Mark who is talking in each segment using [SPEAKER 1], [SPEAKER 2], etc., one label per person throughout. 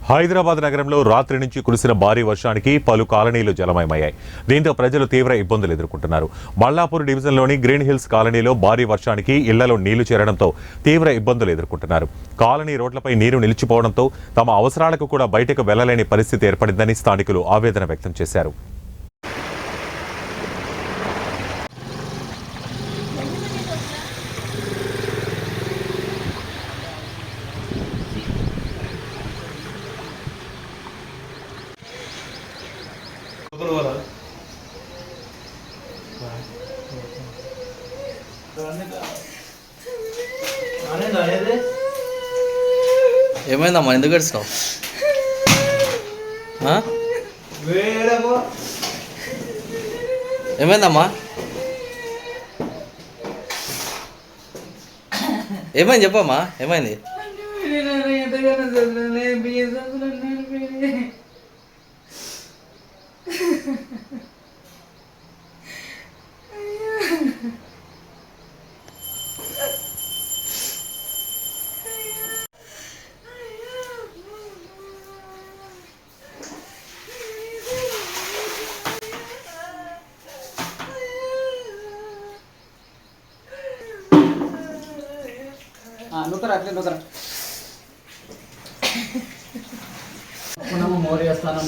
[SPEAKER 1] హైదరాబాద్ నగరంలో రాత్రి నుంచి కురిసిన భారీ వర్షానికి పలు కాలనీలు జలమయమయ్యాయి. దీంతో ప్రజలు తీవ్ర ఇబ్బందులు ఎదుర్కొంటున్నారు. మల్లాపూర్ డివిజన్లోని గ్రీన్ హిల్స్ కాలనీలో భారీ వర్షానికి ఇళ్లలో నీళ్లు చేరడంతో తీవ్ర ఇబ్బందులు ఎదుర్కొంటున్నారు. కాలనీ రోడ్లపై నీరు నిలిచిపోవడంతో తమ అవసరాలకు కూడా బయటకు వెళ్లలేని పరిస్థితి ఏర్పడిందని స్థానికులు ఆవేదన వ్యక్తం చేశారు.
[SPEAKER 2] ఏమైందమ్మా, ఎందుకు ఏడుస్తావు? ఏమైందమ్మా, ఏమైంది చెప్పమ్మా, ఏమైంది?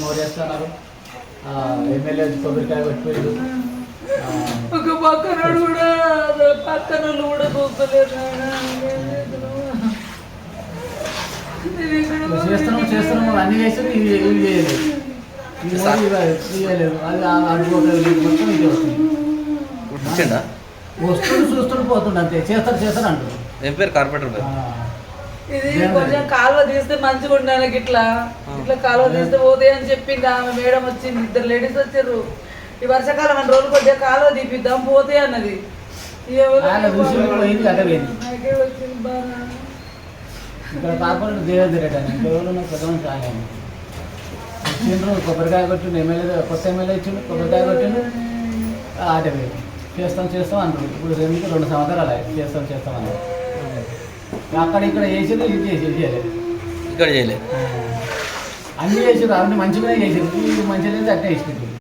[SPEAKER 3] మోరేస్తున్నారు ఎమ్మెల్యే కొబ్బరికాయ పెట్టలేదు.
[SPEAKER 4] ఒక పక్కన కూడా పక్కన కూడా చూస్తలేదు.
[SPEAKER 3] చేస్తున్నాము అన్ని చేస్తారు, ఇవి చేయలేదు. చేయలేదు అది అడ్డుకోలేదు. మొత్తం ఇది వస్తుంది. వస్తువులు చూస్తూ పోతుండే అంతే. చేస్తారు అంటారు.
[SPEAKER 2] ఏం పేరు? కార్పెంటర్ పేరు.
[SPEAKER 4] ఇది కొంచెం కాలువ తీస్తే మంచిగా ఉండాలి. ఇట్లా కాలువ తీస్తే పోతే అని చెప్పింది ఆమె. మేడం వచ్చింది, 2 లేడీస్ వచ్చారు. ఈ వర్షాకాలం 2 రోజులు కొద్దిగా కాలువ తీపిద్దాం పోతే అన్నది.
[SPEAKER 3] ఇక్కడ కార్పొరేటర్ దేవేంద్ర రెడ్డి అని పెద్దమని సాగాను. ఇచ్చిండ్రు, కొబ్బరికాయ కొట్టిండు. ఎమ్మెల్యే కొత్త ఎమ్మెల్యే ఇచ్చిండు, కొబ్బరికాయ కొట్టిండు. ఆట చేస్తాం అంటారు. ఇప్పుడు 2 సంవత్సరాలు చేస్తాం అన్నారు. అక్కడ ఇక్కడ చేసేది ఇది చేయలేదు.
[SPEAKER 2] ఇక్కడ చేయలేదు,
[SPEAKER 3] అన్నీ చేసారు. అన్ని మంచిగానే చేసారు. మంచిగా అట్టే వేసుకుంటారు.